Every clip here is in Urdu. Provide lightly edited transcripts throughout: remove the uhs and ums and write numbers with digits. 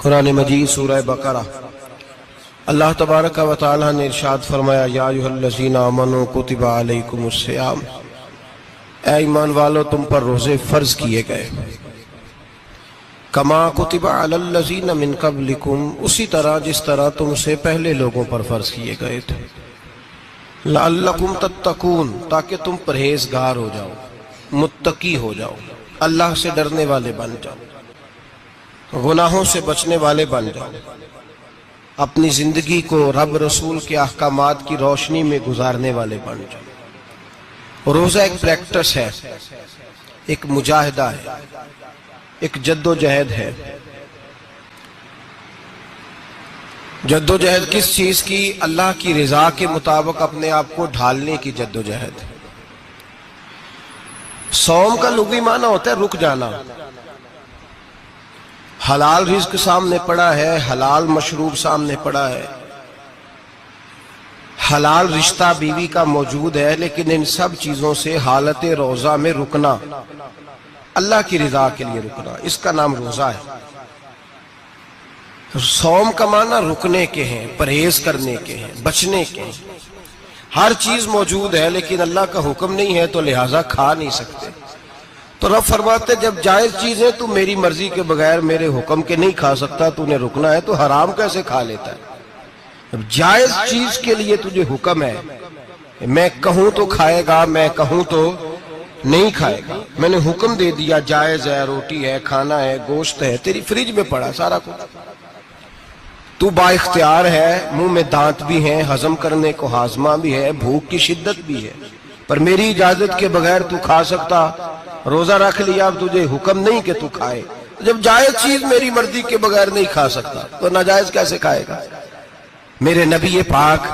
قرآن مجید سورہ بقرہ اللہ تبارک و تعالی نے ارشاد فرمایا یا ایھا الذین آمنوا کتب علیکم الصیام، اے ایمان والو تم پر روزے فرض کیے گئے، کما کتب علی الذین من قبلکم، اسی طرح جس طرح تم سے پہلے لوگوں پر فرض کیے گئے تھے، لعلکم تتقون، تاکہ تم پرہیزگار ہو جاؤ، متقی ہو جاؤ، اللہ سے ڈرنے والے بن جاؤ، گناہوں سے بچنے والے بن جاؤ، اپنی زندگی کو رب رسول کے احکامات کی روشنی میں گزارنے والے بن جاؤ۔ روزہ ایک پریکٹس ہے، ایک مجاہدہ ہے، ایک جد و جہد ہے۔ جد و جہد کس چیز کی؟ اللہ کی رضا کے مطابق اپنے آپ کو ڈھالنے کی جد و جہد ہے۔ صوم کا لغوی معنی ہوتا ہے رک جانا، حلال رزق سامنے پڑا ہے، حلال مشروب سامنے پڑا ہے، حلال رشتہ بیوی کا موجود ہے، لیکن ان سب چیزوں سے حالت روزہ میں رکنا، اللہ کی رضا کے لیے رکنا، اس کا نام روزہ ہے۔ صوم کا معنی رکنے کے ہیں، پرہیز کرنے کے ہیں، بچنے کے ہیں۔ ہر چیز موجود ہے لیکن اللہ کا حکم نہیں ہے تو لہٰذا کھا نہیں سکتے۔ تو رب فرماتے جب جائز چیزیں تو میری مرضی کے بغیر میرے حکم کے نہیں کھا سکتا، تو نے رکنا ہے تو حرام کیسے کھا لیتا ہے؟ اب جائز چیز کے لیے تجھے حکم ہے، میں کہوں تو کھائے گا، میں کہوں تو نہیں کھائے گا۔ میں نے حکم دے دیا جائز ہے، روٹی ہے، کھانا ہے، گوشت ہے، تیری فریج میں پڑا سارا کچھ، تو با اختیار ہے، منہ میں دانت بھی ہیں، ہضم کرنے کو ہاضمہ بھی ہے، بھوک کی شدت بھی ہے، پر میری اجازت کے بغیر تو کھا سکتا۔ روزہ رکھ لیا، اب تجھے حکم نہیں کہ تو کھائے۔ جب جائز چیز میری مرضی کے بغیر نہیں کھا سکتا تو ناجائز کیسے کھائے گا؟ میرے نبی پاک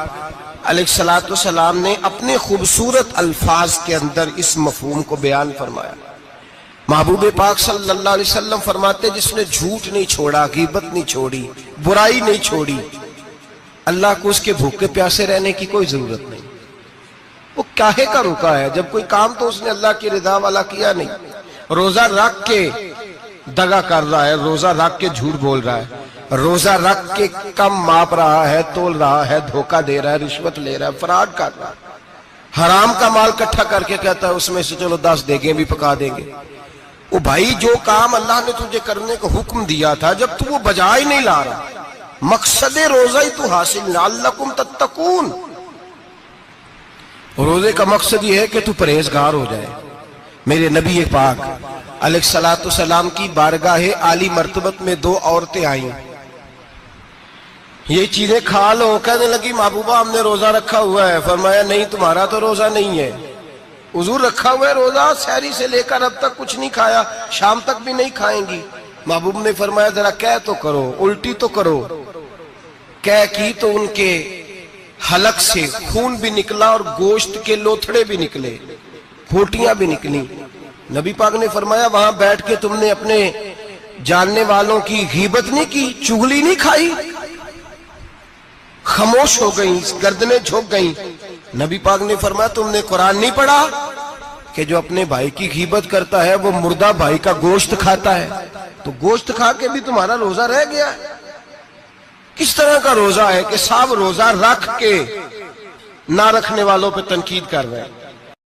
علیہ السلام نے اپنے خوبصورت الفاظ کے اندر اس مفہوم کو بیان فرمایا۔ محبوب پاک صلی اللہ علیہ وسلم فرماتے جس نے جھوٹ نہیں چھوڑا، غیبت نہیں چھوڑی، برائی نہیں چھوڑی، اللہ کو اس کے بھوکے پیاسے رہنے کی کوئی ضرورت نہیں۔ وہ کاہے کا رکا ہے؟ جب کوئی کام تو اس نے اللہ کی رضا والا کیا نہیں۔ روزہ رکھ کے دغا کر رہا ہے، روزہ رکھ کے جھوٹ بول رہا ہے، روزہ رکھ کے کم ماپ رہا ہے، تول رہا ہے، دھوکہ دے رہا ہے، رشوت لے رہا ہے، فراڈ کر رہا ہے، حرام کا مال اکٹھا کر کے کہتا ہے اس میں سے چلو 10 دیگیں بھی پکا دیں گے۔ وہ بھائی جو کام اللہ نے تجھے کرنے کو حکم دیا تھا، جب تو وہ بجا ہی نہیں لا رہا، مقصد روزہ ہی تو حاصل، لعلکم تتقون۔ روزے کا مقصد یہ ہے کہ تو پرہیزگار ہو جائے۔ میرے نبی پاک علیہ السلام کی بارگاہ عالی مرتبت میں 2 عورتیں آئیں، یہ چیزیں کھا لو، کہنے لگی محبوبہ ہم نے روزہ رکھا ہوا ہے۔ فرمایا نہیں، تمہارا تو روزہ نہیں ہے، حضور رکھا ہوا ہے روزہ، سحری سے لے کر اب تک کچھ نہیں کھایا، شام تک بھی نہیں کھائیں گی۔ محبوب نے فرمایا ذرا کہہ تو کرو، الٹی تو کرو۔ کہہ کی تو ان کے حلق سے خون بھی نکلا اور گوشت کے لوتھڑے بھی نکلے، پھوٹیاں بھی نکلی۔ نبی پاک نے فرمایا وہاں بیٹھ کے تم نے اپنے جاننے والوں کی غیبت نہیں کی، چغلی نہیں کھائی؟ خاموش ہو گئیں، گردنیں جھک گئیں۔ نبی پاک نے فرمایا تم نے قرآن نہیں پڑھا کہ جو اپنے بھائی کی غیبت کرتا ہے وہ مردہ بھائی کا گوشت کھاتا ہے؟ تو گوشت کھا کے بھی تمہارا روزہ رہ گیا ہے۔ کس طرح کا روزہ ہے کہ صاحب روزہ رکھ کے نہ رکھنے والوں پہ تنقید کر رہے ہیں؟